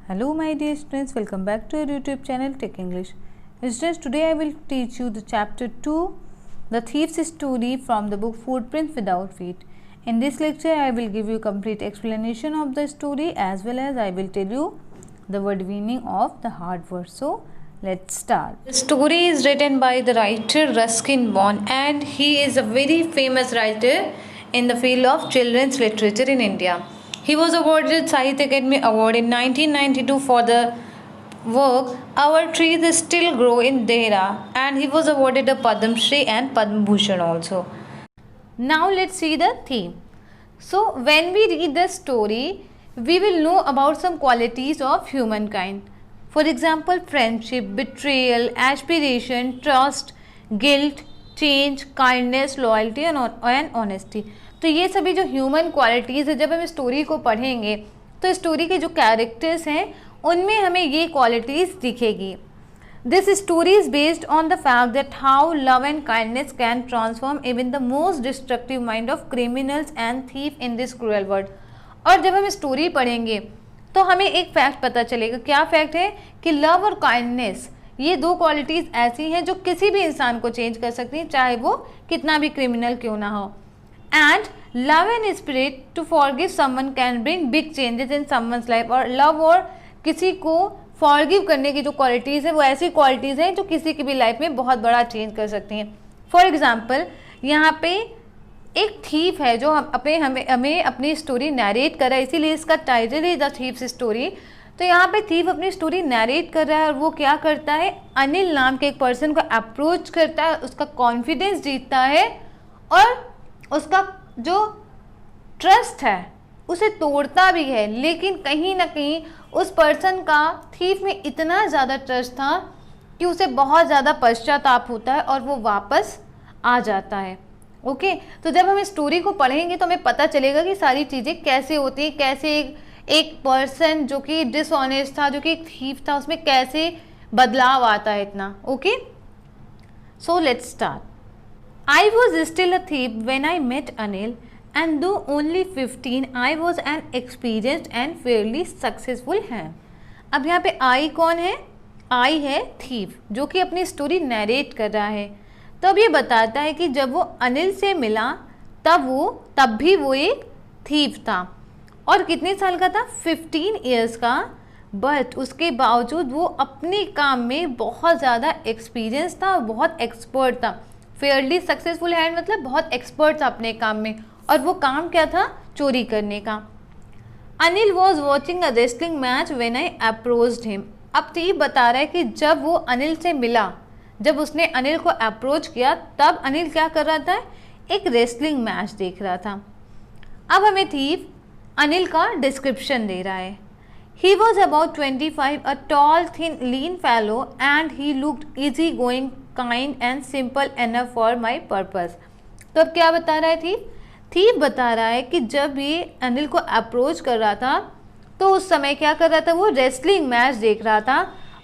Hello my dear students, welcome back to our YouTube channel Tech English. Students, today I will teach you the chapter 2, The Thief's Story from the book Footprints Without Feet. In this lecture, I will give you complete explanation of the story as well as I will tell you the word meaning of the hard word. So, let's start. The story is written by the writer Ruskin Bond and he is a very famous writer in the field of children's literature in India. He was awarded Sahitya Academy Award in 1992 for the work Our Trees Still Grow in Dehra, and he was awarded a Padma Shri and Padma Bhushan also. Now let's see the theme. So when we read the story, we will know about some qualities of humankind. For example, friendship, betrayal, aspiration, trust, guilt, change, kindness, loyalty and honesty. तो ये सभी जो human qualities है, जब हम story को पढ़ेंगे तो स्टोरी के जो कैरेक्टर्स हैं उनमें हमें ये क्वालिटीज़ दिखेगी. This story is based on the fact that how love and kindness can transform even the most destructive mind of criminals and thief in this cruel world. और जब हम स्टोरी पढ़ेंगे तो हमें एक फैक्ट पता चलेगा. क्या फैक्ट है? कि लव और काइंडनेस ये दो क्वालिटीज़ ऐसी हैं जो किसी भी इंसान को चेंज कर सकती हैं, चाहे वो कितना भी क्रिमिनल क्यों ना हो. And love and spirit to forgive someone can bring big changes in someone's life. और love और किसी को forgive करने की जो क्वालिटीज़ है वो ऐसी क्वालिटीज़ हैं जो किसी की भी लाइफ में बहुत बड़ा चेंज कर सकती हैं. फॉर एग्जाम्पल, यहाँ पे एक थीफ है जो हमें अपनी स्टोरी नैरेट कर रहा है, इसीलिए इसका टाइटल है द थीफ्स स्टोरी. तो यहाँ पे थीफ अपनी स्टोरी नैरेट कर रहा है और वो क्या करता है, अनिल नाम के एक पर्सन को अप्रोच करता है, उसका कॉन्फिडेंस जीतता है और उसका जो ट्रस्ट है उसे तोड़ता भी है. लेकिन कहीं ना कहीं उस पर्सन का थीफ में इतना ज़्यादा ट्रस्ट था कि उसे बहुत ज़्यादा पश्चाताप होता है और वो वापस आ जाता है. ओके, तो जब हम इस स्टोरी को पढ़ेंगे तो हमें पता चलेगा कि सारी चीज़ें कैसे होती हैं, कैसे एक पर्सन जो कि डिसऑनेस्ट था, जो कि एक थीफ था, उसमें कैसे बदलाव आता है इतना. Okay, so let's start. I was still a thief when I met Anil, and though only 15, I was an experienced and fairly successful hand. अब यहाँ पे I कौन है? I है thief, जो कि अपनी स्टोरी नैरेट कर रहा है. तो अब ये बताता है कि जब वो अनिल से मिला तब भी वो एक थीफ था. और कितने साल का था? 15 ईयर्स का. बट उसके बावजूद वो अपने काम में बहुत ज़्यादा एक्सपीरियंस था, बहुत एक्सपर्ट था. फेयरली सक्सेसफुल हैंड मतलब बहुत एक्सपर्ट था अपने काम में. और वो काम क्या था? चोरी करने का. Anil was watching a wrestling match when I approached him. अब थीफ बता रहा है कि जब वो अनिल से मिला, जब उसने अनिल को अप्रोच किया, तब अनिल क्या कर रहा था? एक रेसलिंग मैच देख रहा था. अब हमें थीफ अनिल का डिस्क्रिप्शन दे रहा है. He was about 25, a tall, thin, lean fellow, and he looked easygoing, kind and simple enough for my purpose. तो अब क्या बता रहा है थीफ बता रहा है कि जब ये अनिल को अप्रोच कर रहा था तो उस समय क्या कर रहा था? वो रेसलिंग मैच देख रहा था.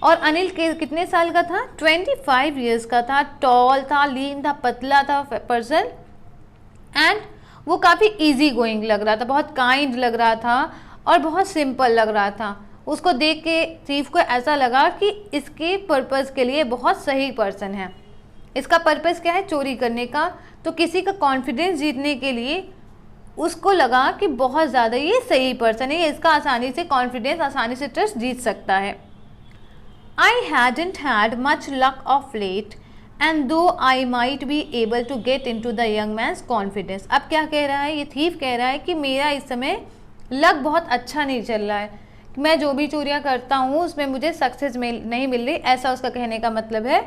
और अनिल के कितने साल का था? 25 ईयर्स का था. टॉल था, लीन था, पतला था पर्सन, एंड वो काफ़ी ईजी गोइंग लग रहा था, बहुत काइंड लग रहा था और बहुत सिंपल लग रहा था. उसको देख के थीफ को ऐसा लगा कि इसके पर्पज़ के लिए बहुत सही पर्सन है. इसका पर्पज़ क्या है? चोरी करने का. तो किसी का कॉन्फिडेंस जीतने के लिए उसको लगा कि बहुत ज़्यादा ये सही पर्सन है, इसका आसानी से कॉन्फिडेंस, आसानी से ट्रस्ट जीत सकता है. I hadn't had much luck of late and though I might be able to get into the young man's confidence. अब क्या कह रहा है? ये थीफ कह रहा है कि मेरा इस समय लक बहुत अच्छा नहीं चल रहा है, मैं जो भी चोरियाँ करता हूँ उसमें मुझे सक्सेस नहीं मिल रही, ऐसा उसका कहने का मतलब है.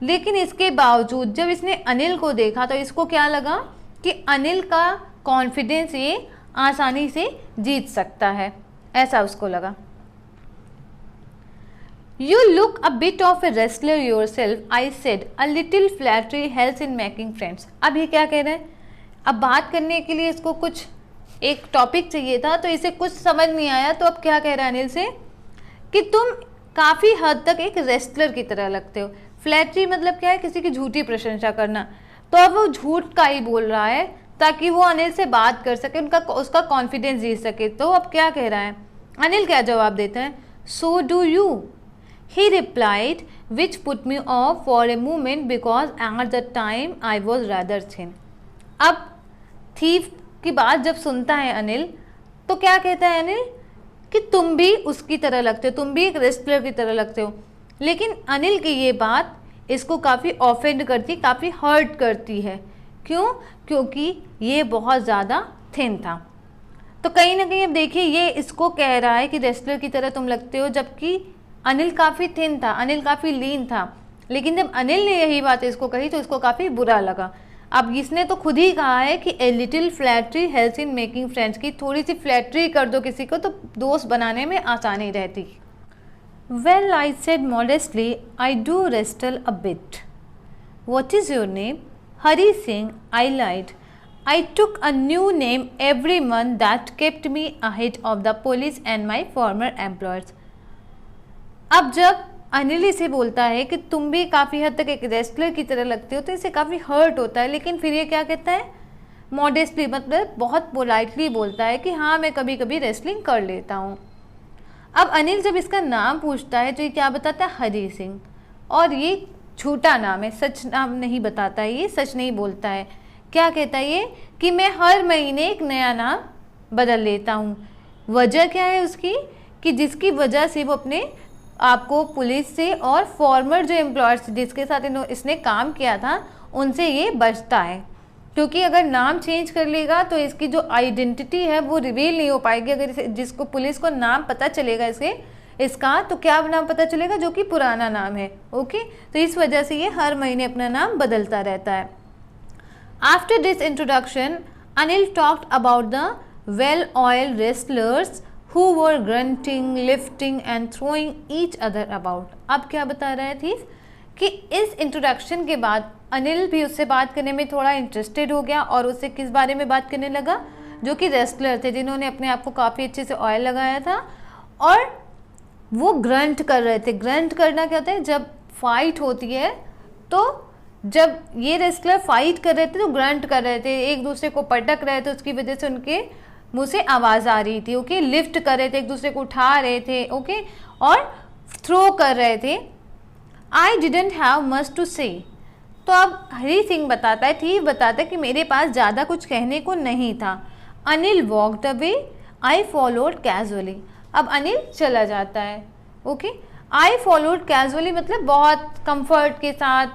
लेकिन इसके बावजूद जब इसने अनिल को देखा तो इसको क्या लगा कि अनिल का कॉन्फिडेंस ये आसानी से जीत सकता है, ऐसा उसको लगा. You look a bit of a wrestler your self, I said, a little flattery helps in making friends. अब ये क्या कह रहे हैं? अब बात करने के लिए इसको कुछ एक टॉपिक चाहिए था, तो इसे कुछ समझ नहीं आया. तो अब क्या कह रहा है अनिल से कि तुम काफ़ी हद तक एक रेसलर की तरह लगते हो. फ्लैटरी मतलब क्या है? किसी की झूठी प्रशंसा करना. तो अब वो झूठ का ही बोल रहा है ताकि वो अनिल से बात कर सके, उसका कॉन्फिडेंस जीत सके. तो अब क्या कह रहा है? अनिल क्या जवाब देता है? So do you, he replied, which put me off for a moment because at the time I was rather thin. अब थीफ की बात जब सुनता है अनिल, तो क्या कहता है अनिल कि तुम भी उसकी तरह लगते हो, तुम भी एक रेस्लर की तरह लगते हो। लेकिन अनिल की ये बात इसको काफ़ी ऑफेंड करती, काफ़ी हर्ट करती है। क्यों? क्योंकि ये बहुत ज़्यादा थिन था। तो कहीं ना कहीं अब देखिए, ये इसको कह रहा है कि रेस्लर की तरह तुम लगते हो, जबकि अनिल काफ़ी थिन था, अनिल काफ़ी लीन था। लेकिन जब अनिल ने यही बात इसको कही तो इसको काफ़ी बुरा लगा। अब इसने तो खुद ही कहा है कि a little flattery helps in making friends, की थोड़ी सी फ्लैटरी कर दो किसी को तो दोस्त बनाने में आसानी रहती। Well, I said modestly, I do wrestle a bit. What is your name? Hari Singh, I lied. I took a new name every month that kept me ahead of the police and my former employers. अब जब अनिल इसे बोलता है कि तुम भी काफ़ी हद तक एक रेस्लर की तरह लगते हो, तो इसे काफ़ी हर्ट होता है। लेकिन फिर ये क्या कहता है? मॉडेस्टली, मतलब बहुत पोलाइटली बोलता है कि हाँ, मैं कभी कभी रेसलिंग कर लेता हूँ। अब अनिल जब इसका नाम पूछता है तो ये क्या बताता है? हरी सिंह। और ये झूठा नाम है, सच नाम नहीं बताता है, ये सच नहीं बोलता है। क्या कहता है ये कि मैं हर महीने एक नया नाम बदल लेता हूँ। वजह क्या है उसकी? कि जिसकी वजह से वो अपने आपको पुलिस से और फॉर्मर जो एम्प्लॉयर्स जिसके साथ इसने काम किया था उनसे ये बचता है। क्योंकि अगर नाम चेंज कर लेगा तो इसकी जो आइडेंटिटी है वो रिवील नहीं हो पाएगी। अगर जिसको पुलिस को नाम पता चलेगा इसका तो क्या नाम पता चलेगा? जो कि पुराना नाम है। ओके, तो इस वजह से ये हर महीने अपना नाम बदलता रहता है। After this introduction, Anil talked about the well-oiled wrestlers who were grunting, lifting and throwing each other about. अब क्या बता रहा है थीफ कि इस इंट्रोडक्शन के बाद अनिल भी उससे बात करने में थोड़ा इंटरेस्टेड हो गया और उससे किस बारे में बात करने लगा? जो कि रेस्लर थे, जिन्होंने अपने आप को काफ़ी अच्छे से ऑयल लगाया था और वो ग्रंट कर रहे थे। ग्रंट करना क्या होता है? जब फाइट होती है तो जब ये रेस्लर फाइट कर रहे थे तो ग्रंट कर रहे थे, एक दूसरे को पटक रहे थे, उसकी वजह से उनके मुंह से आवाज़ आ रही थी। ओके, लिफ्ट कर रहे थे, एक दूसरे को उठा रहे थे। ओके, और थ्रो कर रहे थे। I didn't have much to say. तो अब हरी सिंह बताता है, थीफ बताता है कि मेरे पास ज़्यादा कुछ कहने को नहीं था। Anil walked away, I followed casually. अब अनिल चला जाता है। ओके, आई फॉलोड कैजुअली मतलब बहुत कंफर्ट के साथ,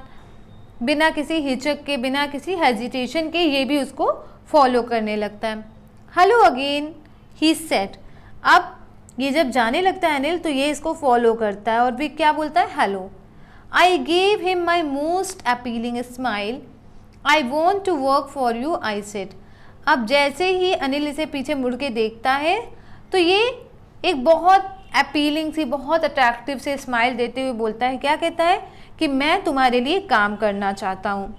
बिना किसी हिचक के, बिना किसी हेजिटेशन के ये भी उसको फॉलो करने लगता है। Hello again, he said. अब ये जब जाने लगता है अनिल तो ये इसको फॉलो करता है और भी क्या बोलता है? Hello. I gave him my most appealing smile, I want to work for you, I said. अब जैसे ही अनिल इसे पीछे मुड़ के देखता है तो ये एक बहुत अपीलिंग सी, बहुत अट्रैक्टिव से स्माइल देते हुए बोलता है। क्या कहता है? कि मैं तुम्हारे लिए काम करना चाहता हूँ।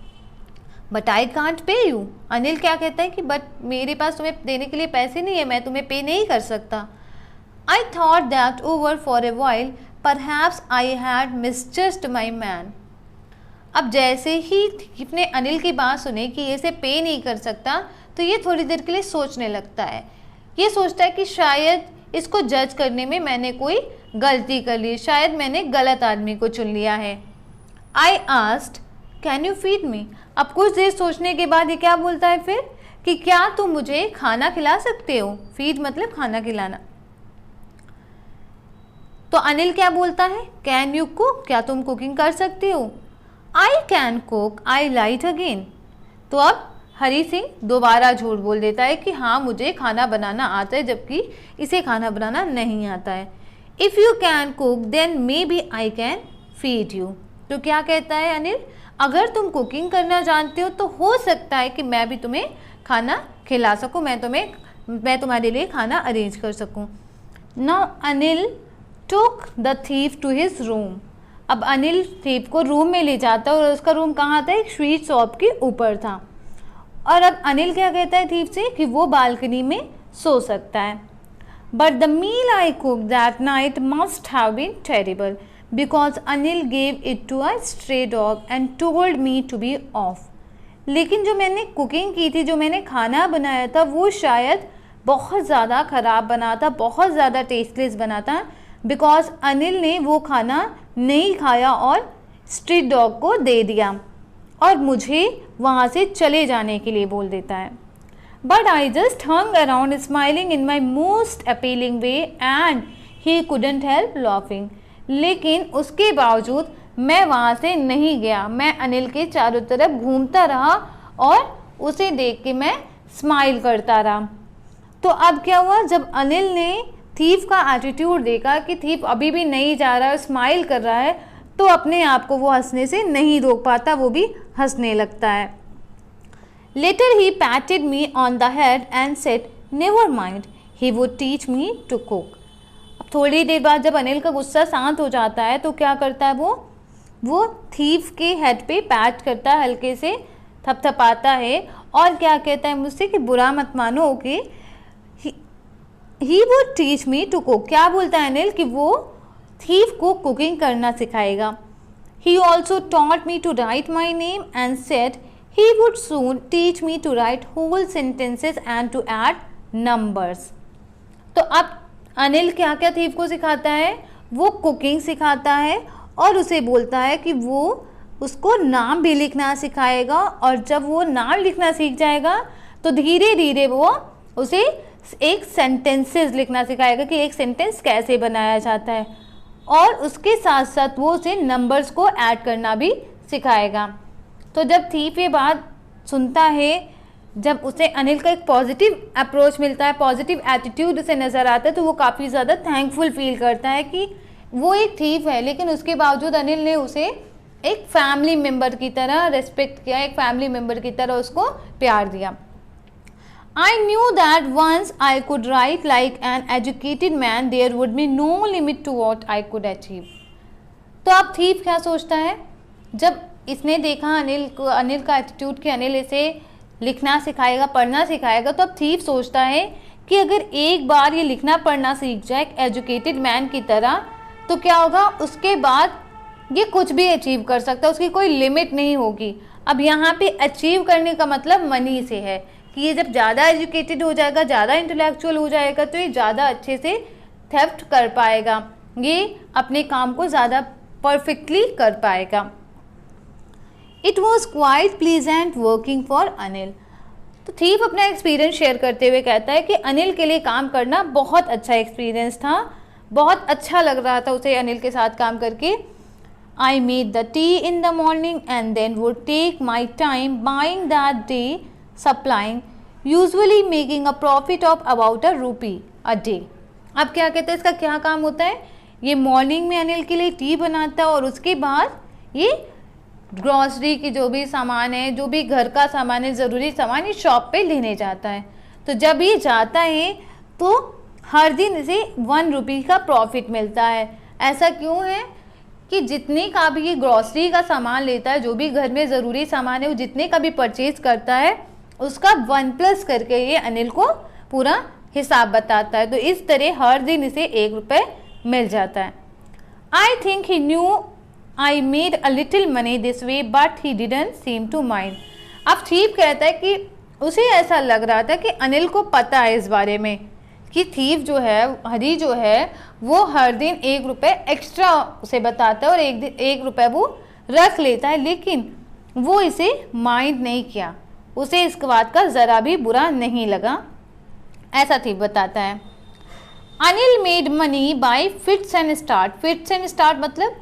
But I can't pay you. Anil क्या कहता है कि बट मेरे पास तुम्हें देने के लिए पैसे नहीं है, मैं तुम्हें पे नहीं कर सकता। I thought that over for a while, perhaps I had misjudged my man. अब जैसे ही थीफ ने अनिल की बात सुनी कि ये इसे पे नहीं कर सकता तो ये थोड़ी देर के लिए सोचने लगता है। ये सोचता है कि शायद इसको जज करने में मैंने कोई गलती कर ली, शायद मैंने गलत आदमी को चुन लिया है। I asked, can you feed me. अब कुछ देर सोचने के बाद ये क्या बोलता है फिर कि क्या तुम मुझे खाना खिला सकते हो? फीड मतलब खाना खिलाना। तो अनिल क्या बोलता है? कैन यू कुक, क्या तुम कुकिंग कर सकते हो? I can cook, I light again. तो अब हरी सिंह दोबारा झूठ बोल देता है कि हाँ मुझे खाना बनाना आता है, जबकि इसे खाना बनाना नहीं आता है। If you can cook then maybe I can feed you. तो क्या कहता है अनिल? अगर तुम कुकिंग करना जानते हो तो हो सकता है कि मैं भी तुम्हें खाना खिला सकूं, मैं तुम्हारे लिए खाना अरेंज कर सकूं। Now Anil took the thief to his room. अब अनिल थीफ को रूम में ले जाता है और उसका रूम कहाँ था? एक स्वीट शॉप के ऊपर था। और अब अनिल क्या कहता है थीफ से कि वो बालकनी में सो सकता है। But the meal I cook that night must have been terrible because Anil gave it to a stray dog and told me to be off. लेकिन जो मैंने कुकिंग की थी, जो मैंने खाना बनाया था, वो शायद बहुत ज़्यादा ख़राब बना था, बहुत ज़्यादा टेस्टलेस बना था, बिकॉज अनिल ने वो खाना नहीं खाया और स्ट्रीट डॉग को दे दिया और मुझे वहाँ से चले जाने के लिए बोल देता है। But I just hung around smiling in my most appealing way and he couldn't help laughing. लेकिन उसके बावजूद मैं वहाँ से नहीं गया, मैं अनिल के चारों तरफ घूमता रहा और उसे देख के मैं स्माइल करता रहा। तो अब क्या हुआ, जब अनिल ने थीफ का एटीट्यूड देखा कि थीफ अभी भी नहीं जा रहा है, स्माइल कर रहा है, तो अपने आप को वो हंसने से नहीं रोक पाता, वो भी हंसने लगता है। Later he patted me on the head and said never mind he would teach me to cook. अब थोड़ी देर बाद जब अनिल का गुस्सा शांत हो जाता है तो क्या करता है, वो थीफ के हेड पे पैट करता है, हल्के से थपथपाता है और क्या कहता है मुझसे कि बुरा मत मानो कि he would teach me to cook. क्या बोलता है अनिल कि वो थीफ को कुकिंग करना सिखाएगा। He also taught me to write my name and said he would soon teach me to write whole sentences and to add numbers. तो अब अनिल क्या क्या थीफ को सिखाता है, वो कुकिंग सिखाता है और उसे बोलता है कि वो उसको नाम भी लिखना सिखाएगा और जब वो नाम लिखना सीख जाएगा तो धीरे धीरे वो उसे एक सेंटेंसेस लिखना सिखाएगा कि एक सेंटेंस कैसे बनाया जाता है और उसके साथ साथ वो उसे नंबर्स को ऐड करना भी सिखाएगा। तो जब थीफ ये बात सुनता है, जब उसे अनिल का एक पॉजिटिव अप्रोच मिलता है, पॉजिटिव एटीट्यूड उसे नज़र आता है, तो वो काफ़ी ज़्यादा थैंकफुल फील करता है कि वो एक थीफ है लेकिन उसके बावजूद अनिल ने उसे एक फैमिली मेम्बर की तरह रेस्पेक्ट किया, एक फैमिली मेम्बर की तरह उसको प्यार दिया। I knew that once I could write like an educated man, there would be no limit to what I could achieve. तो अब थीफ क्या सोचता है, जब इसने देखा अनिल का एटीट्यूड कि अनिल इसे लिखना सिखाएगा, पढ़ना सिखाएगा, तो अब थीफ सोचता है कि अगर एक बार ये लिखना पढ़ना सीख जाए एक एजुकेटेड मैन की तरह तो क्या होगा, उसके बाद ये कुछ भी अचीव कर सकता है, उसकी कोई लिमिट नहीं होगी। अब यहाँ पे अचीव करने का मतलब मनी से है कि ये जब ज़्यादा एजुकेटेड हो जाएगा, ज़्यादा इंटेलेक्चुअल हो जाएगा तो ये ज़्यादा अच्छे से थेफ्ट कर पाएगा, ये अपने काम को ज़्यादा परफेक्टली कर पाएगा। It was quite pleasant working for Anil. तो थीफ अपना एक्सपीरियंस शेयर करते हुए कहता है कि अनिल के लिए काम करना बहुत अच्छा एक्सपीरियंस था, बहुत अच्छा लग रहा था उसे अनिल के साथ काम करके। I made the tea in the morning and then would take my time buying that day supplying, usually making a profit of about ₹1 a day. अब क्या कहते हैं, इसका क्या काम होता है, ये मॉर्निंग में अनिल के लिए टी बनाता है और उसके बाद ये ग्रॉसरी की जो भी सामान है, जो भी घर का सामान है, ज़रूरी सामान, ये शॉप पे लेने जाता है। तो जब ये जाता है तो हर दिन इसे ₹1 का प्रॉफिट मिलता है। ऐसा क्यों है कि जितने का भी ये ग्रॉसरी का सामान लेता है, जो भी घर में ज़रूरी सामान है, वो जितने का भी परचेज करता है उसका 1+ करके ये अनिल को पूरा हिसाब बताता है। तो इस तरह हर दिन इसे ₹1 मिल जाता है। I think he knew I made a little money this way but he didn't seem to mind. अब थीफ कहता है कि उसे ऐसा लग रहा था कि अनिल को पता है इस बारे में कि थीफ जो है, हरी जो है, वो हर दिन ₹1 एक्स्ट्रा उसे बताता है और ₹1 वो रख लेता है, लेकिन वो इसे माइंड नहीं किया, उसे इस बात का ज़रा भी बुरा नहीं लगा, ऐसा थीफ बताता है। Anil made money by fits and start. Fits and start मतलब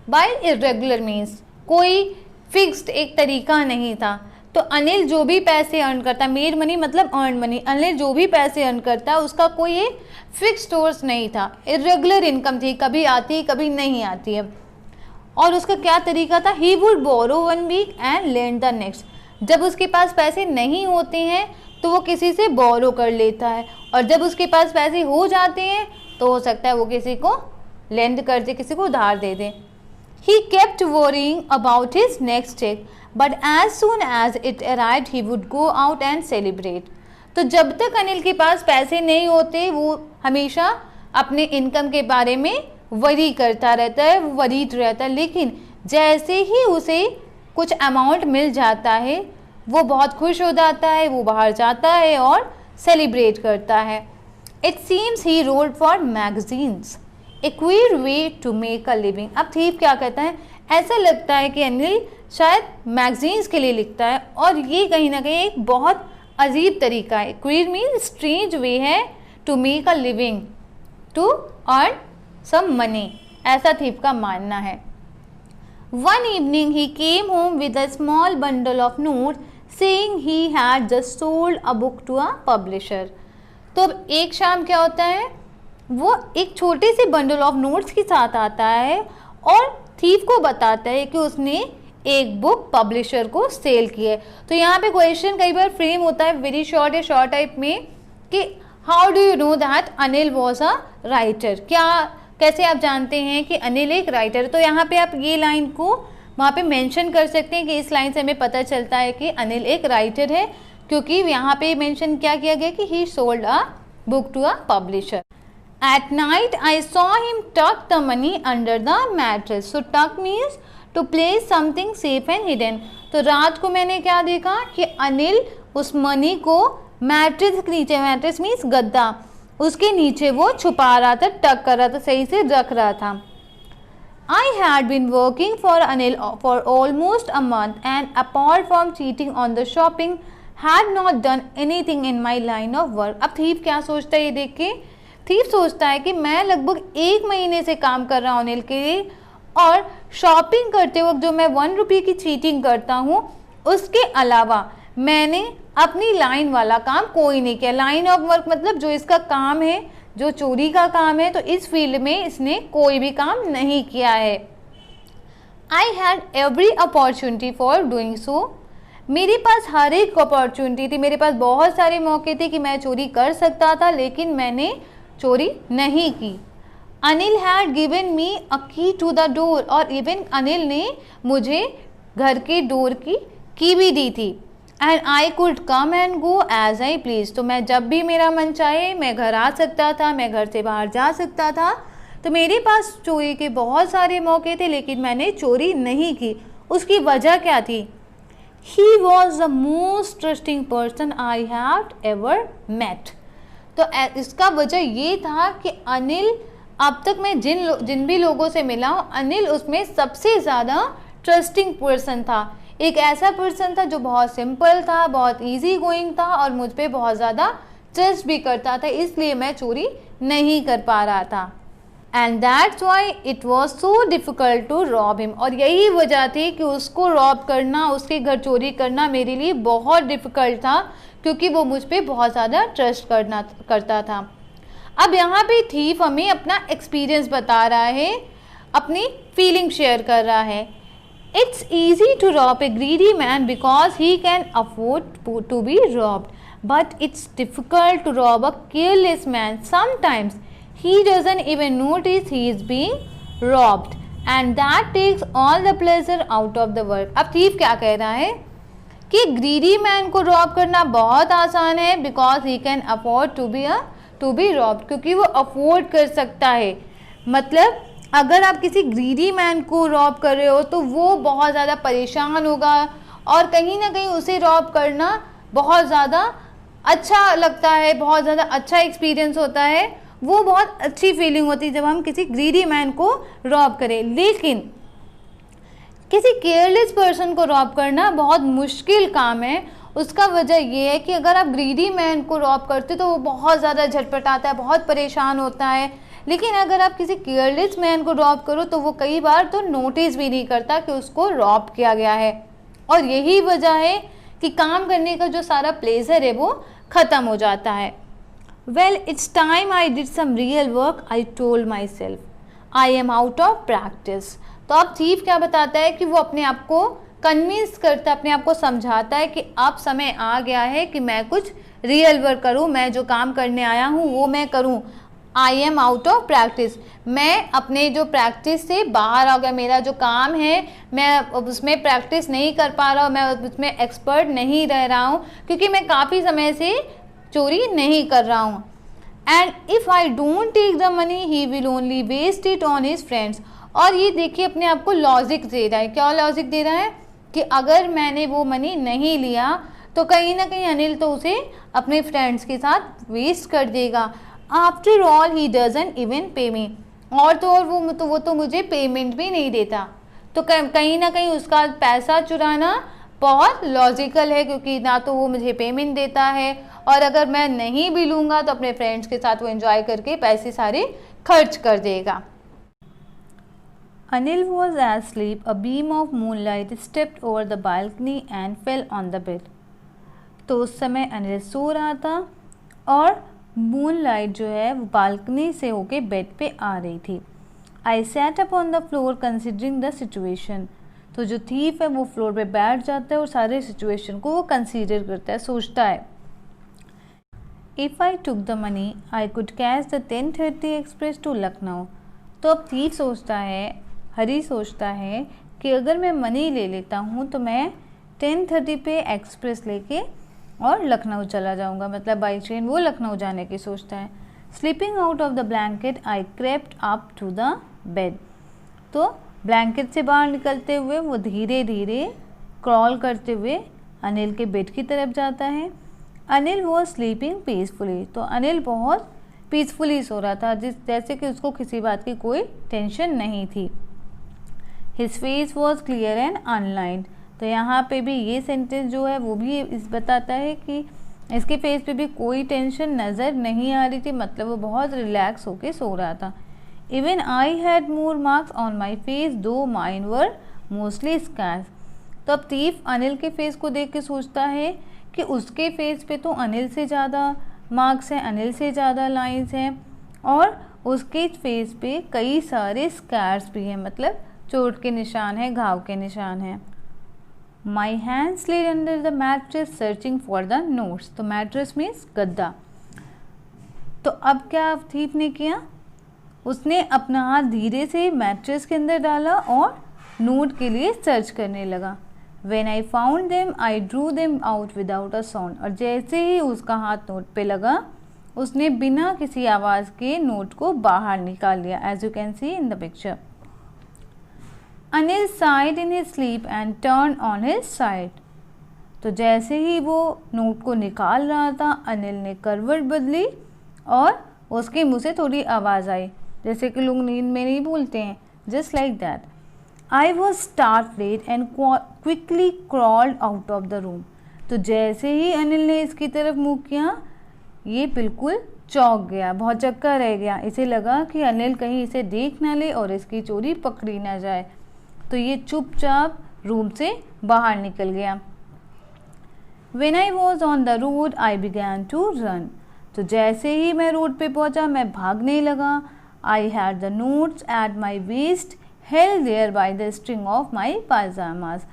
बाय इरेगुलर मीन्स, कोई फिक्स्ड एक तरीका नहीं था। तो अनिल जो भी पैसे अर्न करता है, मेड मनी मतलब अर्न मनी, अनिल जो भी पैसे अर्न करता है उसका कोई एक फिक्स सोर्स नहीं था, इरेगुलर इनकम थी, कभी आती है कभी नहीं आती है। और उसका क्या तरीका था, he would borrow 1 week and lend the next. जब उसके पास पैसे नहीं होते हैं तो वो किसी से बोरो कर लेता है और जब उसके पास पैसे हो जाते हैं तो हो सकता है वो किसी को लेंड कर दे, किसी को उधार दे दे। He kept worrying about his next check, but as soon as it arrived, he would go out and celebrate. तो जब तक अनिल के पास पैसे नहीं होते वो हमेशा अपने इनकम के बारे में वरी करता रहता है, वरीड रहता है, लेकिन जैसे ही उसे कुछ अमाउंट मिल जाता है वो बहुत खुश हो जाता है, वो बाहर जाता है और सेलिब्रेट करता है। It seems he wrote for magazines. A queer way to make a living. अब थीफ क्या कहता है, ऐसा लगता है कि अनिल शायद मैगजीन्स के लिए लिखता है और ये कहीं ना कहीं एक बहुत अजीब तरीका है। क्वियर मीन स्ट्रेंज वे है to make a living, to earn some money, ऐसा थीफ का मानना है। One evening he came home with a small bundle of notes saying he had just sold a book to a publisher। तो अब एक शाम क्या होता है, वो एक छोटे से बंडल ऑफ नोट्स के साथ आता है और थीफ को बताता है कि उसने एक बुक पब्लिशर को सेल की है। तो यहाँ पे क्वेश्चन कई बार फ्रेम होता है वेरी शॉर्ट या शॉर्ट टाइप में कि how do you know that Anil was a writer, कैसे आप जानते हैं कि अनिल एक राइटर। तो यहाँ पे आप ये लाइन को वहाँ पे मेंशन कर सकते हैं कि इस लाइन से हमें पता चलता है कि अनिल एक राइटर है, क्योंकि यहाँ पे मेंशन क्या किया गया कि he sold a book to a publisher. At night I saw him tuck the money under the mattress. So tuck means to place something safe and hidden. तो रात को मैंने क्या देखा कि अनिल उस मनी को मैट्रेस के नीचे, मैट्रेस मीन्स गद्दा, उसके नीचे वो छुपा रहा था, टक कर रहा था, सही से रख रहा था। I had been working for Anil for almost a month and apart from cheating on the shopping had not done anything in my line of work। अब थीफ क्या सोचता है ये देख के, थीफ सोचता है कि मैं लगभग 1 महीने से काम कर रहा हूँ अनिल के लिए और शॉपिंग करते वक्त जो मैं 1 रुपये की चीटिंग करता हूँ उसके अलावा मैंने अपनी लाइन वाला काम कोई नहीं किया। लाइन ऑफ वर्क मतलब जो इसका काम है, जो चोरी का काम है, तो इस फील्ड में इसने कोई भी काम नहीं किया है। I had every opportunity for doing so. मेरे पास हर एक अपॉर्चुनिटी थी, मेरे पास बहुत सारे मौके थे कि मैं चोरी कर सकता था, लेकिन मैंने चोरी नहीं की। अनिल हैड गिवन मी अ की टू द डोर, और इवन अनिल ने मुझे घर के डोर की की भी दी थी। And I could come and go as I please. तो मैं जब भी मेरा मन चाहे मैं घर आ सकता था, मैं घर से बाहर जा सकता था। तो मेरे पास चोरी के बहुत सारे मौके थे, लेकिन मैंने चोरी नहीं की। उसकी वजह क्या थी? He was the most trusting person I have ever met. तो इसका वजह ये था कि अनिल, अब तक मैं जिन भी लोगों से मिला हूँ, अनिल उसमें सबसे ज़्यादा ट्रस्टिंग पर्सन था। एक ऐसा पर्सन था जो बहुत सिंपल था, बहुत इजी गोइंग था और मुझ पे बहुत ज़्यादा ट्रस्ट भी करता था, इसलिए मैं चोरी नहीं कर पा रहा था। And that's why it was so difficult to rob him. और यही वजह थी कि उसको रॉब करना, उसके घर चोरी करना मेरे लिए बहुत डिफ़िकल्ट था, क्योंकि वो मुझ पे बहुत ज़्यादा ट्रस्ट करता था। अब यहाँ पे थीफ हमें अपना एक्सपीरियंस बता रहा है, अपनी फीलिंग शेयर कर रहा है। It's easy to rob a greedy man because he can afford to be robbed, but it's difficult to rob a careless man. Sometimes he doesn't even notice he is being robbed, and that takes all the pleasure out of the work। अब thief क्या कह रहा है कि greedy man को rob करना बहुत आसान है, because he can afford to be robbed, क्योंकि वो afford कर सकता है। मतलब अगर आप किसी ग्रीडी मैन को रॉब कर रहे हो तो वो बहुत ज़्यादा परेशान होगा और कहीं ना कहीं उसे रॉब करना बहुत ज़्यादा अच्छा लगता है, बहुत ज़्यादा अच्छा एक्सपीरियंस होता है, वो बहुत अच्छी फीलिंग होती है जब हम किसी ग्रीडी मैन को रॉब करें। लेकिन किसी केयरलेस पर्सन को रॉब करना बहुत मुश्किल काम है। उसका वजह ये है कि अगर आप ग्रीडी मैन को रॉब करते तो वो बहुत ज़्यादा झटपटाता है, बहुत परेशान होता है, लेकिन अगर आप किसी केयरलेस मैन को रॉब करो तो वो कई बार तो नोटिस भी नहीं करता कि उसको रॉब किया गया है। और यही वजह है कि काम करने का जो सारा प्लेजर है वो ख़त्म हो जाता है। Well it's time I did some real work, I told myself, I am out of practice. तो अब थीफ क्या बताता है कि वो अपने आप को कन्विंस करता है, अपने आप को समझाता है कि अब समय आ गया है कि मैं कुछ रियल वर्क करूँ, मैं जो काम करने आया हूँ वो मैं करूँ। आई एम आउट ऑफ प्रैक्टिस, मैं अपने जो प्रैक्टिस से बाहर आ गया, मेरा जो काम है मैं उसमें प्रैक्टिस नहीं कर पा रहा हूँ, मैं उसमें एक्सपर्ट नहीं रह रहा हूँ, क्योंकि मैं काफ़ी समय से चोरी नहीं कर रहा हूँ। And if I don't take the money he will only waste it on his friends. और ये देखिए अपने आप को लॉजिक दे रहा है। क्या लॉजिक दे रहा है कि अगर मैंने वो मनी नहीं लिया तो कहीं ना कहीं अनिल तो उसे अपने फ्रेंड्स के साथ वेस्ट कर देगा। After all he doesn't even पे मी। और तो और वो तो मुझे पेमेंट भी नहीं देता। तो कहीं ना कहीं उसका पैसा चुराना बहुत लॉजिकल है, क्योंकि ना तो वो मुझे पेमेंट देता है और अगर मैं नहीं भी लूँगा तो अपने फ्रेंड्स के साथ वो एंजॉय करके पैसे सारे खर्च कर देगा। Anil was asleep. A beam of moonlight stepped over the balcony and fell on the bed. तो उस समय अनिल सो रहा था और मूनलाइट जो है वो बालकनी से होके बेड पे आ रही थी। I sat up on the floor considering the situation. तो जो थीफ है वो फ्लोर पे बैठ जाता है और सारे सिचुएशन को वो कंसीडर करता है, सोचता है। If I took the money I could catch the 10:30 express to Lucknow. तो अब थीफ सोचता है, हरी सोचता है कि अगर मैं मनी ले लेता हूँ तो मैं 10:30 पे एक्सप्रेस लेके और लखनऊ चला जाऊँगा, मतलब बाई ट्रेन वो लखनऊ जाने की सोचता है। Sleeping out of the blanket I crept up to the bed. तो ब्लैंकेट से बाहर निकलते हुए वो धीरे धीरे क्रॉल करते हुए अनिल के बेड की तरफ जाता है। Anil was sleeping peacefully. तो अनिल बहुत पीसफुली सो रहा था, जैसे कि उसको किसी बात की कोई टेंशन नहीं थी। His face was clear and unlined. तो यहाँ पे भी ये सेंटेंस जो है वो भी इस बताता है कि इसके फेस पे भी कोई टेंशन नज़र नहीं आ रही थी, मतलब वो बहुत रिलैक्स होके सो रहा था। Even I had more marks on my face दो माइन वर मोस्टली स्कैर्स। तो अब थीफ अनिल के फेस को देख के सोचता है कि उसके फेस पे तो अनिल से ज़्यादा मार्क्स हैं, अनिल से ज़्यादा लाइंस हैं और उसके फेस पे कई सारे स्कैर्स भी हैं, मतलब चोट के निशान हैं, घाव के निशान हैं। My hand slid under the mattress searching for the notes. तो मैट्रेस मीन्स गद्दा। तो अब क्या थीफ ने किया, उसने अपना हाथ धीरे से मैट्रेस के अंदर डाला और नोट के लिए सर्च करने लगा। When I found them, I drew them out without a sound। और जैसे ही उसका हाथ नोट पे लगा उसने बिना किसी आवाज़ के नोट को बाहर निकाल लिया, as you can see in the picture. Anil sighed in his sleep and turned on his side। तो जैसे ही वो नोट को निकाल रहा था अनिल ने करवट बदली और उसके मुँह से थोड़ी आवाज़ आई, जैसे कि लोग नींद में नहीं बोलते हैं, just like that. I was startled and quickly crawled out of the room. तो जैसे ही अनिल ने इसकी तरफ मुँह किया ये बिल्कुल चौंक गया, बहुत चक्का रह गया। इसे लगा कि अनिल कहीं इसे देख ना ले और इसकी चोरी पकड़ी ना जाए, तो ये चुपचाप रूम से बाहर निकल गया। When I was on the road, I began to run। तो जैसे ही मैं रोड पे पहुंचा मैं भागने लगा। I had the notes at my waist, held there by the string of my pajamas।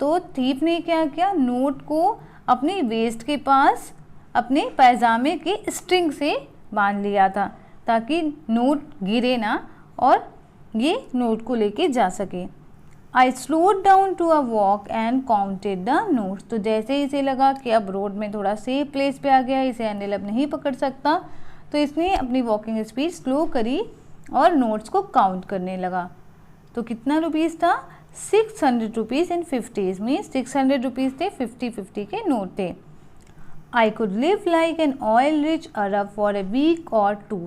तो थीफ ने क्या किया, नोट को अपनी वेस्ट के पास अपने पैजामे के स्ट्रिंग से बांध लिया था ताकि नोट गिरे ना और ये नोट को लेके जा सके। I slowed down to a walk and counted the notes. तो जैसे ही इसे लगा कि अब रोड में थोड़ा सेफ प्लेस पे आ गया, इसे अनिल अब नहीं पकड़ सकता, तो इसने अपनी वॉकिंग स्पीड स्लो करी और नोट्स को काउंट करने लगा। तो कितना रुपीज़ था, 600 रुपीज़ इन 50s में 600 रुपीज़ थे, 50-50 के नोट थे। I could live like an oil rich Arab for a week और 2।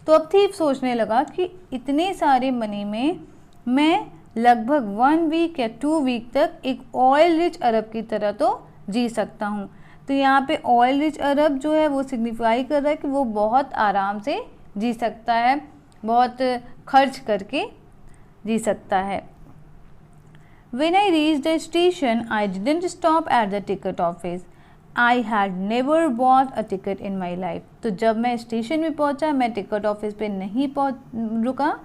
तो अब थीफ सोचने लगा कि इतने सारे मनी में मैं लगभग 1 वीक या 2 वीक तक एक ऑयल रिच अरब की तरह तो जी सकता हूँ। तो यहाँ पे ऑयल रिच अरब जो है वो सिग्निफाई कर रहा है कि वो बहुत आराम से जी सकता है, बहुत खर्च करके जी सकता है। When I reached the station, I didn't stop at the ticket office। I had never bought a ticket in my life। तो जब मैं स्टेशन में पहुंचा मैं टिकट ऑफिस पे नहीं रुका।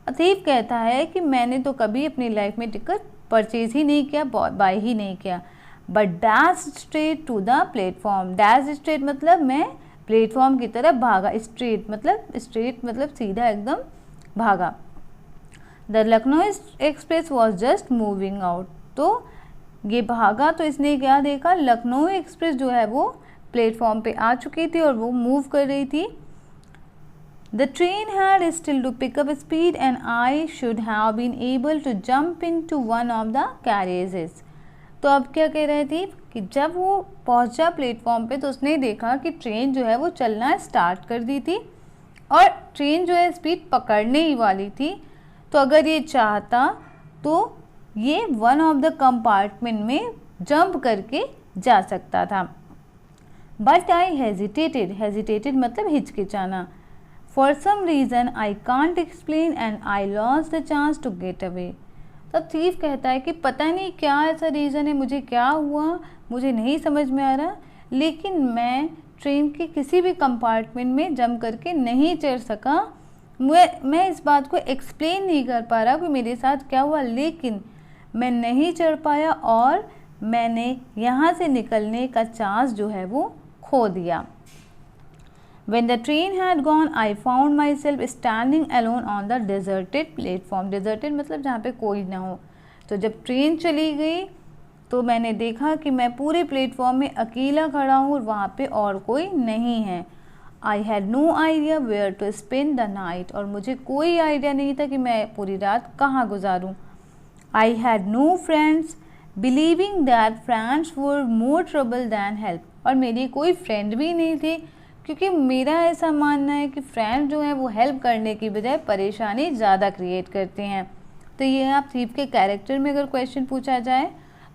अतीफ कहता है कि मैंने तो कभी अपनी लाइफ में टिकट परचेज ही नहीं किया, बाय ही नहीं किया। But dash straight to the platform. Dash straight मतलब मैं प्लेटफॉर्म की तरफ भागा, स्ट्रेट मतलब सीधा एकदम भागा। The Lucknow express was just moving out. तो ये भागा तो इसने क्या देखा, लखनऊ एक्सप्रेस जो है वो प्लेटफॉर्म पे आ चुकी थी और वो मूव कर रही थी। The train had still to pick up speed and I should have been able to jump into one of the carriages। तो अब क्या कह रहे थे कि जब वो पहुंचा प्लेटफॉर्म पे तो उसने देखा कि ट्रेन जो है वो चलना स्टार्ट कर दी थी और ट्रेन जो है स्पीड पकड़ने ही वाली थी। तो अगर ये चाहता तो ये वन ऑफ द कंपार्टमेंट में जंप करके जा सकता था। बट आई हेजिटेटेड, हेजिटेटेड मतलब हिचकिचाना। For some reason I can't explain and I lost the chance to get away. तब थीफ कहता है कि पता नहीं क्या ऐसा रीज़न है, मुझे क्या हुआ मुझे नहीं समझ में आ रहा, लेकिन मैं ट्रेन के किसी भी कंपार्टमेंट में जंप करके नहीं चढ़ सका। मैं इस बात को एक्सप्लेन नहीं कर पा रहा कि मेरे साथ क्या हुआ, लेकिन मैं नहीं चढ़ पाया और मैंने यहाँ से निकलने का चांस जो है वो खो दिया। When the train had gone, I found myself standing alone on the deserted platform. Deserted मतलब जहाँ पे कोई ना हो। तो जब ट्रेन चली गई तो मैंने देखा कि मैं पूरे प्लेटफॉर्म में अकेला खड़ा हूँ और वहाँ पे और कोई नहीं है। I had no idea where to spend the night. और मुझे कोई आइडिया नहीं था कि मैं पूरी रात कहाँ गुजारूँ। I had no friends, believing that friends were more trouble than help. और मेरी कोई फ्रेंड भी नहीं थी, क्योंकि मेरा ऐसा मानना है कि फ्रेंड जो है वो हेल्प करने की बजाय परेशानी ज़्यादा क्रिएट करते हैं। तो ये आप थीफ के कैरेक्टर में अगर क्वेश्चन पूछा जाए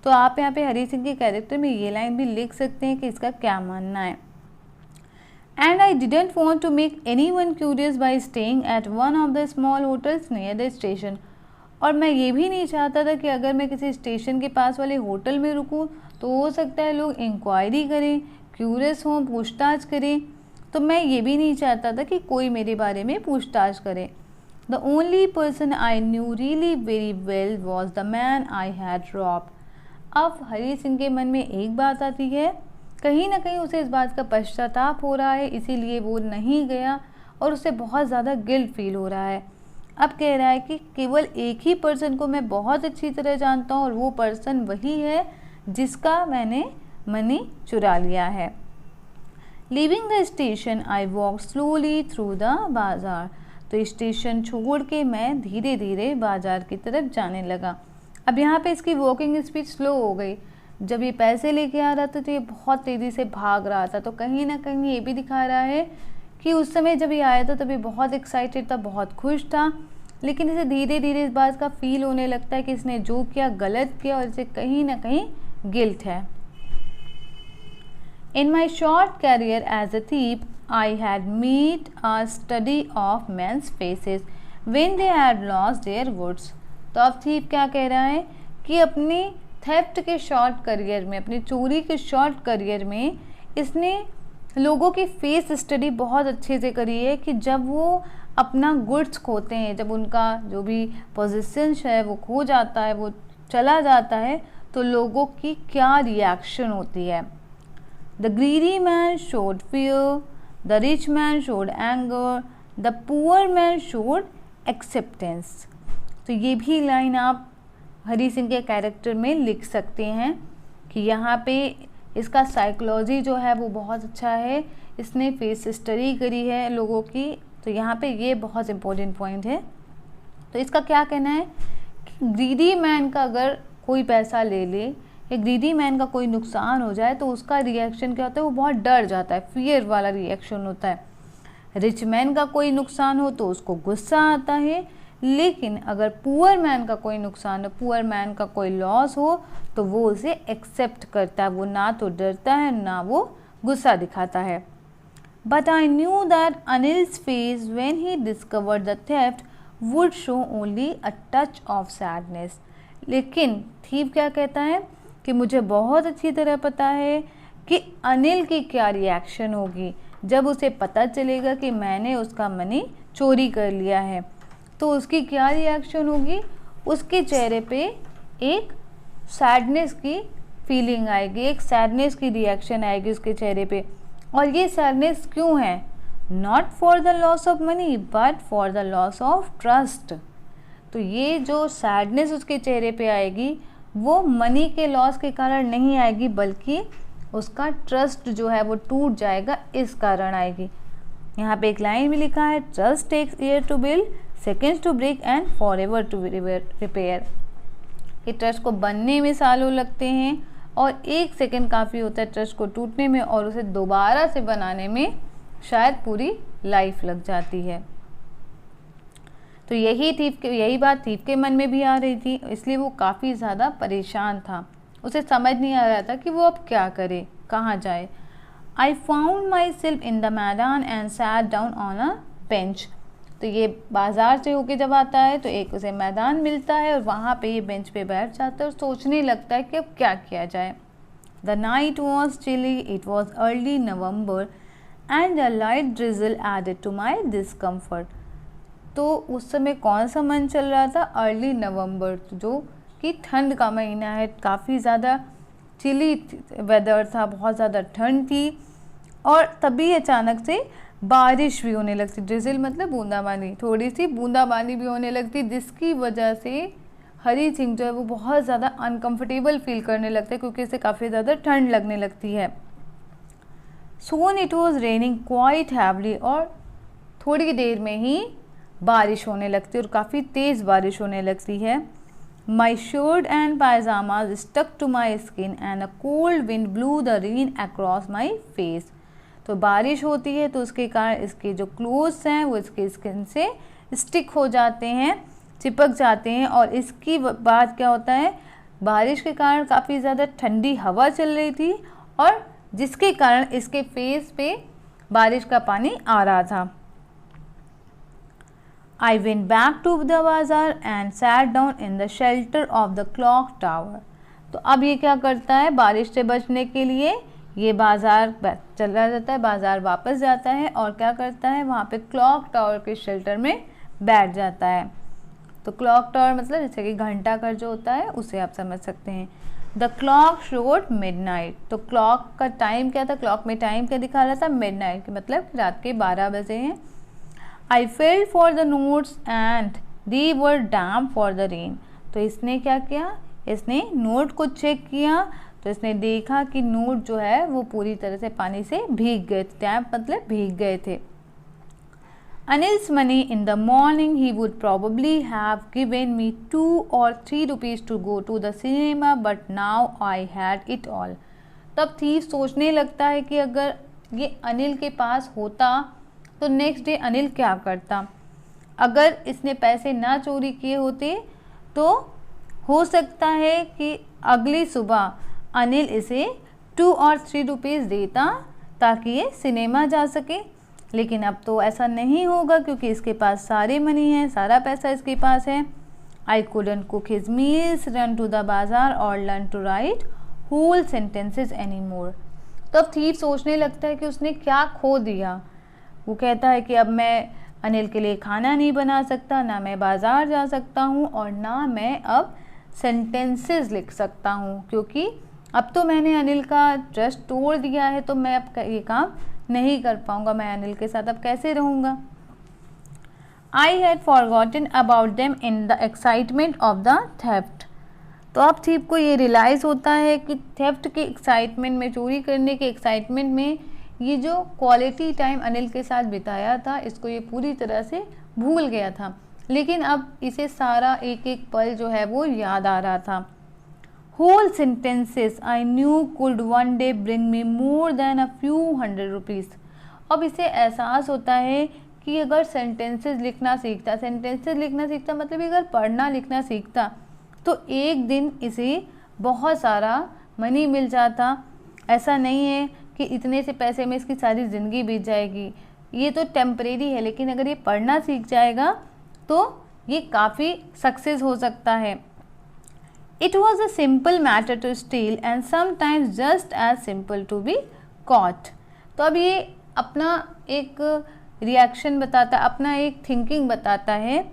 तो आप यहाँ पे हरी सिंह के कैरेक्टर में ये लाइन भी लिख सकते हैं कि इसका क्या मानना है। And I didn't want to make anyone curious by staying at one of the small hotels near the station. और मैं ये भी नहीं चाहता था कि अगर मैं किसी स्टेशन के पास वाले होटल में रुकूँ तो हो सकता है लोग इंक्वायरी करें, क्यूरियस हों, पूछताछ करें। तो मैं ये भी नहीं चाहता था कि कोई मेरे बारे में पूछताछ करे। The only person I knew really very well was the man I had robbed. अब हरी सिंह के मन में एक बात आती है, कहीं ना कहीं उसे इस बात का पश्चाताप हो रहा है, इसीलिए वो नहीं गया और उसे बहुत ज़्यादा गिल्ट फील हो रहा है। अब कह रहा है कि केवल एक ही पर्सन को मैं बहुत अच्छी तरह जानता हूँ और वो पर्सन वही है जिसका मैंने मनी चुरा लिया है। Leaving the station, I walked slowly through the बाज़ार। तो स्टेशन छोड़ के मैं धीरे धीरे बाज़ार की तरफ जाने लगा। अब यहाँ पे इसकी वॉकिंग स्पीड स्लो हो गई। जब ये पैसे लेके आ रहा था तो ये बहुत तेज़ी से भाग रहा था। तो कहीं ना कहीं ये भी दिखा रहा है कि उस समय जब ये आया था तब ये बहुत एक्साइटेड था, बहुत खुश था, लेकिन इसे धीरे धीरे इस बात का फील होने लगता है कि इसने जो किया गलत किया और इसे कहीं ना कहीं गिल्ट है। In my short career as a thief, I had made a study of men's faces when they had lost their goods. तो अब थीफ क्या कह रहा है कि अपने थेफ्ट के शॉर्ट करियर में, अपनी चोरी के शॉर्ट करियर में इसने लोगों की फेस स्टडी बहुत अच्छे से करी है कि जब वो अपना गुड्स खोते हैं, जब उनका जो भी पोजीशन है वो खो जाता है, वो चला जाता है, तो लोगों की क्या रिएक्शन होती है। The greedy man showed fear, the rich man showed anger, the poor man showed acceptance. तो ये भी लाइन आप हरी सिंह के कैरेक्टर में लिख सकते हैं कि यहाँ पे इसका साइकोलॉजी जो है वो बहुत अच्छा है, इसने फेस स्टडी करी है लोगों की। तो यहाँ पे ये बहुत इम्पोर्टेंट पॉइंट है। तो इसका क्या कहना है कि ग्रीडी मैन का अगर कोई पैसा ले ले, ग्रीडी मैन का कोई नुकसान हो जाए तो उसका रिएक्शन क्या होता है, वो बहुत डर जाता है, फियर वाला रिएक्शन होता है। रिच मैन का कोई नुकसान हो तो उसको गुस्सा आता है, लेकिन अगर पुअर मैन का कोई नुकसान हो, पुअर मैन का कोई लॉस हो तो वो उसे एक्सेप्ट करता है, वो ना तो डरता है ना वो गुस्सा दिखाता है। But I knew that Anil's face when he discovered the theft would show only a touch of sadness. लेकिन थीफ क्या कहता है कि मुझे बहुत अच्छी तरह पता है कि अनिल की क्या रिएक्शन होगी जब उसे पता चलेगा कि मैंने उसका मनी चोरी कर लिया है। तो उसकी क्या रिएक्शन होगी, उसके चेहरे पे एक सैडनेस की फीलिंग आएगी, एक सैडनेस की रिएक्शन आएगी उसके चेहरे पे। और ये सैडनेस क्यों है, not for the loss of money but for the loss of trust. तो ये जो सैडनेस उसके चेहरे पे आएगी वो मनी के लॉस के कारण नहीं आएगी, बल्कि उसका ट्रस्ट जो है वो टूट जाएगा, इस कारण आएगी। यहाँ पे एक लाइन भी लिखा है, trust takes year to build, seconds to break and forever to repair. कि ट्रस्ट को बनने में सालों लगते हैं और 1 सेकेंड काफ़ी होता है ट्रस्ट को टूटने में, और उसे दोबारा से बनाने में शायद पूरी लाइफ लग जाती है। तो यही बात थीफ के मन में भी आ रही थी, इसलिए वो काफ़ी ज़्यादा परेशान था। उसे समझ नहीं आ रहा था कि वो अब क्या करे, कहाँ जाए। I found myself in the maidan and sat down on a bench. तो ये बाज़ार से होके जब आता है तो एक उसे मैदान मिलता है और वहाँ पे ये बेंच पे बैठ जाता है और सोचने लगता है कि अब क्या किया जाए। The night was chilly, it was early November and a light drizzle added to my discomfort. तो उस समय कौन सा मन चल रहा था? अर्ली नवंबर, जो कि ठंड का महीना है, काफ़ी ज़्यादा चिली वेदर था, बहुत ज़्यादा ठंड थी। और तभी अचानक से बारिश भी होने लगती। ड्रिजल मतलब बूंदाबांदी, थोड़ी सी बूंदाबांदी भी होने लगती, जिसकी वजह से हरी सिंह जो है वो बहुत ज़्यादा अनकंफर्टेबल फील करने लगता है, क्योंकि इसे काफ़ी ज़्यादा ठंड लगने लगती है। Soon it was raining quite heavily, और थोड़ी देर में ही बारिश होने लगती है और काफ़ी तेज़ बारिश होने लगती है। My shirt and pyjama stuck to my skin and a cold wind blew the rain across my face. तो बारिश होती है तो उसके कारण इसके जो क्लोथ्स हैं वो इसके स्किन से स्टिक हो जाते हैं, चिपक जाते हैं। और इसकी बात क्या होता है, बारिश के कारण काफ़ी ज़्यादा ठंडी हवा चल रही थी और जिसके कारण इसके फेस पे बारिश का पानी आ रहा था। I went back to the bazaar and sat down in the shelter of the clock tower. तो अब ये क्या करता है, बारिश से बचने के लिए ये बाज़ार चला जाता है, बाज़ार वापस जाता है और क्या करता है, वहाँ पे क्लॉक टावर के शेल्टर में बैठ जाता है। तो क्लॉक टावर मतलब जैसे कि घंटा घर जो होता है उसे आप समझ सकते हैं। The clock showed midnight. तो क्लॉक का टाइम क्या था, क्लॉक में टाइम क्या दिखा रहा था, मिडनाइट, मतलब रात के 12 बजे हैं। I felt for the notes and they were damp for the rain. तो इसने क्या किया, इसने नोट को चेक किया तो इसने देखा कि नोट जो है वो पूरी तरह से पानी से भीग गए थे। डैम्प मतलब भीग गए थे। Anil's money in the morning he would probably have given me 2 or 3 rupees to go to the cinema, but now I had it all. तब थीफ सोचने लगता है कि अगर ये अनिल के पास होता तो नेक्स्ट डे अनिल क्या करता। अगर इसने पैसे ना चोरी किए होते तो हो सकता है कि अगली सुबह अनिल इसे 2 और 3 रुपीज़ देता ताकि ये सिनेमा जा सके। लेकिन अब तो ऐसा नहीं होगा क्योंकि इसके पास सारे मनी है, सारा पैसा इसके पास है। आई couldn't cook his meals, run to the बाज़ार और learn to write whole sentences anymore. तब थीफ सोचने लगता है कि उसने क्या खो दिया। वो कहता है कि अब मैं अनिल के लिए खाना नहीं बना सकता, ना मैं बाज़ार जा सकता हूँ और ना मैं अब सेंटेंसेस लिख सकता हूँ, क्योंकि अब तो मैंने अनिल का ट्रस्ट तोड़ दिया है, तो मैं अब ये काम नहीं कर पाऊँगा। मैं अनिल के साथ अब कैसे रहूँगा। I had forgotten about them in the excitement of the theft. तो अब थीफ को ये रियलाइज़ होता है कि थेफ्ट के एक्साइटमेंट में, चोरी करने के एक्साइटमेंट में, ये जो क्वालिटी टाइम अनिल के साथ बिताया था इसको ये पूरी तरह से भूल गया था। लेकिन अब इसे सारा एक एक पल जो है वो याद आ रहा था। Whole sentences I knew could one day bring me more than a few 100 rupees. अब इसे एहसास होता है कि अगर सेंटेंसेस लिखना सीखता मतलब अगर पढ़ना लिखना सीखता तो एक दिन इसे बहुत सारा मनी मिल जाता। ऐसा नहीं है कि इतने से पैसे में इसकी सारी ज़िंदगी बीत जाएगी, ये तो टेम्परेरी है, लेकिन अगर ये पढ़ना सीख जाएगा तो ये काफ़ी सक्सेस हो सकता है। It was a simple matter to steal and sometimes just as simple to be caught. तो अब ये अपना एक रिएक्शन बताता, अपना एक थिंकिंग बताता है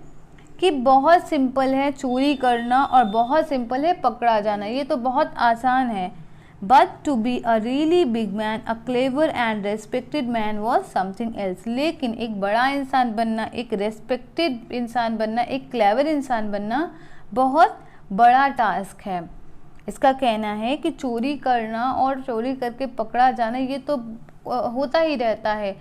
कि बहुत सिंपल है चोरी करना और बहुत सिंपल है पकड़ा जाना, ये तो बहुत आसान है। But to be a really big man, a clever and respected man was something else. लेकिन एक बड़ा इंसान बनना, एक रेस्पेक्टेड इंसान बनना, एक क्लेवर इंसान बनना बहुत बड़ा टास्क है। इसका कहना है कि चोरी करना और चोरी करके पकड़ा जाना ये तो होता ही रहता है,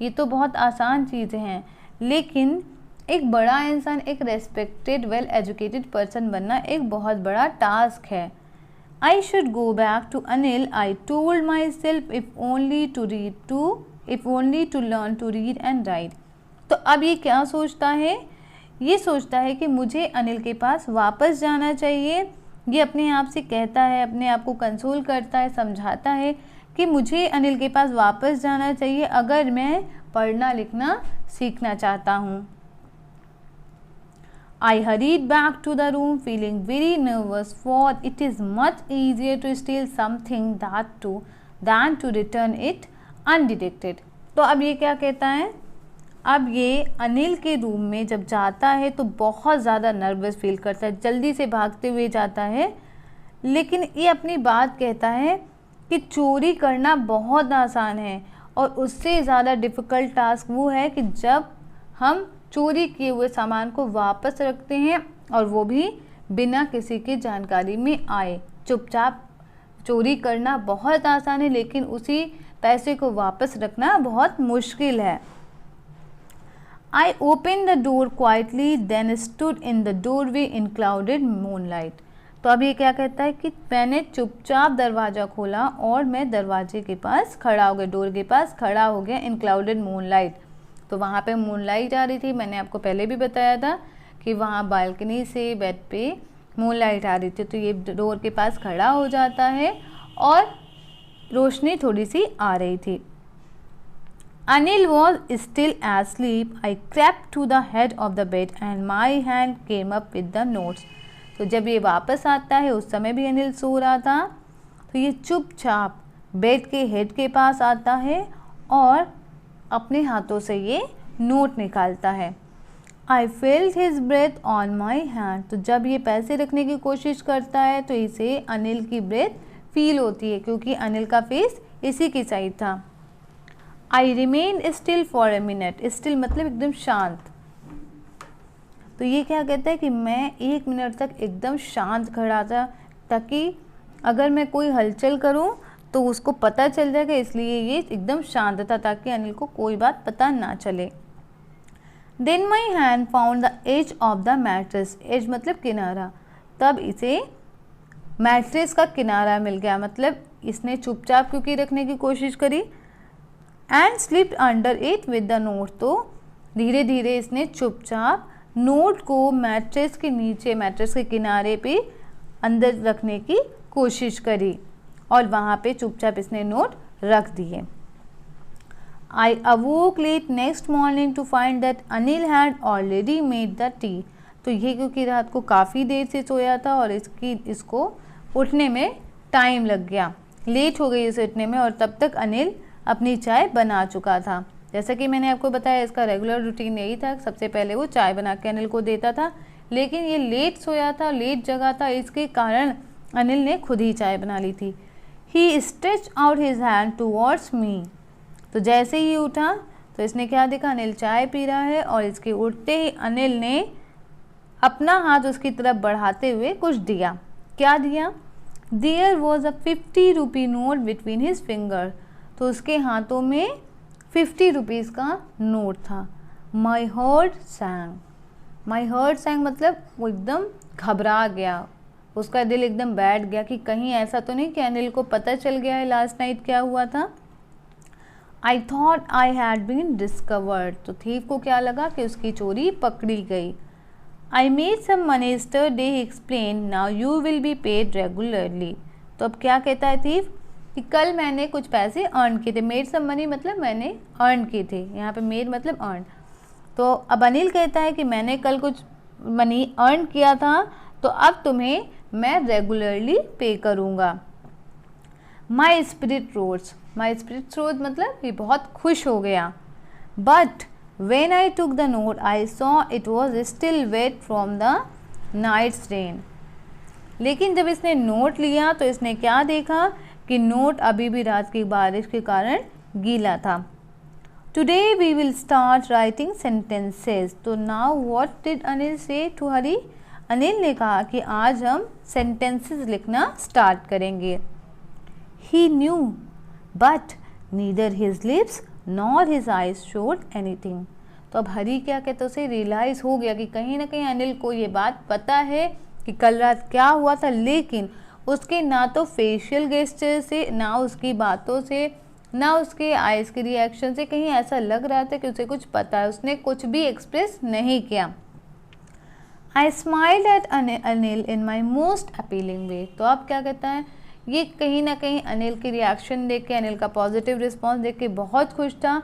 ये तो बहुत आसान चीज़ें हैं, लेकिन एक बड़ा इंसान, एक रेस्पेक्टेड वेल एजुकेटेड पर्सन बनना एक बहुत बड़ा टास्क है। I should go back to Anil, I told myself, if only to read 2 if only to learn to read and write. तो अब ये क्या सोचता है, ये सोचता है कि मुझे अनिल के पास वापस जाना चाहिए। ये अपने आप से कहता है, अपने आप को कंसोल करता है, समझाता है कि मुझे अनिल के पास वापस जाना चाहिए अगर मैं पढ़ना लिखना सीखना चाहता हूँ। I hurried back to the room feeling very nervous, for it is much easier to steal something than to return it undetected। तो अब ये क्या कहता है, अब ये अनिल के रूम में जब जाता है तो बहुत ज़्यादा नर्वस फील करता है, जल्दी से भागते हुए जाता है। लेकिन ये अपनी बात कहता है कि चोरी करना बहुत आसान है और उससे ज़्यादा डिफ़िकल्ट टास्क वो है कि जब हम चोरी किए हुए सामान को वापस रखते हैं और वो भी बिना किसी की जानकारी में आए। चुपचाप चोरी करना बहुत आसान है, लेकिन उसी पैसे को वापस रखना बहुत मुश्किल है। I opened the door quietly, then stood in the doorway in clouded moonlight। तो अब ये क्या कहता है कि मैंने चुपचाप दरवाज़ा खोला और मैं दरवाजे के पास खड़ा हो गया, डोर के पास खड़ा हो गया इन क्लाउडेड मूनलाइट। तो वहाँ पे मूनलाइट आ रही थी, मैंने आपको पहले भी बताया था कि वहाँ बालकनी से बेड पे मूनलाइट आ रही थी। तो ये डोर के पास खड़ा हो जाता है और रोशनी थोड़ी सी आ रही थी। Anil was still asleep. I crept to the head of the bed and my hand came up with the notes। तो जब ये वापस आता है, उस समय भी अनिल सो रहा था, तो ये चुपचाप बेड के हेड के पास आता है और अपने हाथों से ये नोट निकालता है। I felt his breath on my hand। तो जब ये पैसे रखने की कोशिश करता है तो इसे अनिल की ब्रेथ फील होती है, क्योंकि अनिल का फेस इसी की साइड था। I remained still for a minute। still मतलब एकदम शांत। तो ये क्या कहता है कि मैं 1 मिनट तक एकदम शांत खड़ा था, ताकि अगर मैं कोई हलचल करूं तो उसको पता चल जाएगा, इसलिए ये एकदम शांत था ताकि अनिल को कोई बात पता ना चले। Then my hand found the edge of the mattress। edge मतलब किनारा। तब इसे मैट्रेस का किनारा मिल गया, मतलब इसने चुपचाप क्योंकि रखने की कोशिश करी। And slipped under it with the note. तो धीरे धीरे इसने चुपचाप नोट को मैट्रेस के नीचे, मैट्रेस के किनारे पे अंदर रखने की कोशिश करी और वहाँ पे चुपचाप इसने नोट रख दिए। I awoke late next morning to find that Anil had already made the tea. तो ये क्योंकि रात को काफ़ी देर से सोया था और इसको उठने में टाइम लग गया, लेट हो गई इसे उठने में, और तब तक अनिल अपनी चाय बना चुका था। जैसा कि मैंने आपको बताया, इसका रेगुलर रूटीन यही था, सबसे पहले वो चाय बना के अनिल को देता था। लेकिन ये लेट सोया था, लेट जगा था, इसके कारण अनिल ने खुद ही चाय बना ली थी। He stretch out his hand towards me. तो जैसे ही उठा तो इसने क्या देखा, अनिल चाय पी रहा है और इसके उठते ही अनिल ने अपना हाथ उसकी तरफ बढ़ाते हुए कुछ दिया। क्या दिया? There was a 50 rupee note between his finger. तो उसके हाथों में 50 रुपीज़ का नोट था। My heart सैंग। माई हार्ट सैंग मतलब वो एकदम घबरा गया, उसका दिल एकदम बैठ गया कि कहीं ऐसा तो नहीं कि अनिल को पता चल गया है लास्ट नाइट क्या हुआ था। I thought I had been discovered. तो थीफ को क्या लगा कि उसकी चोरी पकड़ी गई। I made some money yesterday, he explain, now you will be paid regularly. तो अब क्या कहता है थीफ कि कल मैंने कुछ पैसे अर्न किए थे। मेड सम मनी मतलब मैंने अर्न किए थे, यहाँ पे मेड मतलब अर्न। तो अब अनिल कहता है कि मैंने कल कुछ मनी अर्न किया था, तो अब तुम्हें मैं रेगुलरली पे करूँगा। My spirit rose. My spirit रोज मतलब ये बहुत खुश हो गया। But when I took the note I saw it was still wet from the night's rain. लेकिन जब इसने नोट लिया तो इसने क्या देखा कि नोट अभी भी रात की बारिश के कारण गीला था। Today we will start writing sentences. तो now what did Anil say to हरी? अनिल ने कहा कि आज हम सेंटेंसेस लिखना स्टार्ट करेंगे। He knew but neither his lips nor his eyes showed anything. तो अब हरी क्या कहते, उसे रियलाइज़ हो गया कि कहीं ना कहीं अनिल को ये बात पता है कि कल रात क्या हुआ था, लेकिन उसके ना तो फेशियल गेस्चर से, ना उसकी बातों से, ना उसके आइज़ के रिएक्शन से कहीं ऐसा लग रहा था कि उसे कुछ पता है, उसने कुछ भी एक्सप्रेस नहीं किया। I smiled at Anil in my most appealing way. तो अब क्या कहता है, ये कहीं ना कहीं अनिल की रिएक्शन देख के, अनिल का पॉजिटिव रिस्पॉन्स देख के बहुत खुश था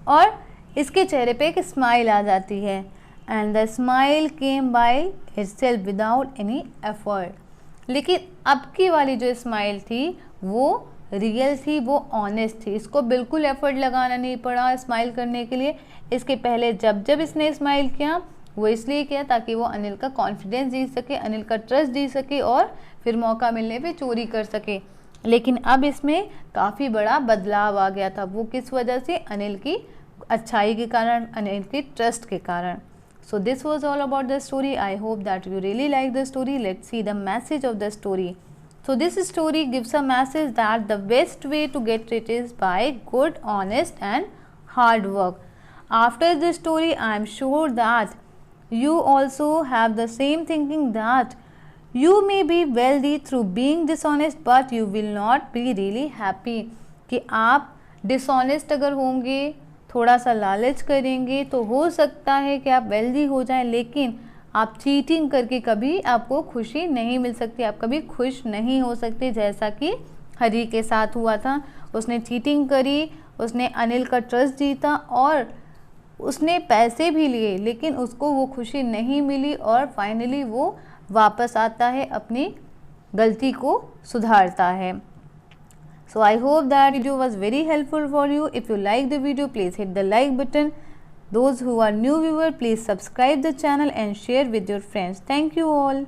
और इसके चेहरे पे एक स्माइल आ जाती है। And the smile came by itself without any effort. लेकिन अब की वाली जो स्माइल थी वो रियल थी, वो ऑनेस्ट थी, इसको बिल्कुल एफर्ट लगाना नहीं पड़ा स्माइल करने के लिए। इसके पहले जब जब इसने स्माइल किया वो इसलिए किया ताकि वो अनिल का कॉन्फिडेंस जीत सके, अनिल का ट्रस्ट जीत सके और फिर मौका मिलने पे चोरी कर सके। लेकिन अब इसमें काफ़ी बड़ा बदलाव आ गया था। वो किस वजह से? अनिल की अच्छाई के कारण, अनिल के ट्रस्ट के कारण। So this was all about the story. I hope that you really like the story. Let's see the message of the story. So this story gives a message that the best way to get rich is by good, honest and hard work. After this story, I am sure that you also have the same thinking that you may be wealthy through being dishonest, but you will not be really happy. कि आप dishonest अगर होंगे, थोड़ा सा लालच करेंगे तो हो सकता है कि आप वेल्दी हो जाएं, लेकिन आप चीटिंग करके कभी आपको खुशी नहीं मिल सकती, आप कभी खुश नहीं हो सकते। जैसा कि हरी के साथ हुआ था, उसने चीटिंग करी, उसने अनिल का ट्रस्ट जीता और उसने पैसे भी लिए, लेकिन उसको वो खुशी नहीं मिली और फाइनली वो वापस आता है, अपनी गलती को सुधारता है। So I hope that video was very helpful for you. If you like the video, please hit the like button. Those who are new viewer, please subscribe the channel and share with your friends. Thank you all.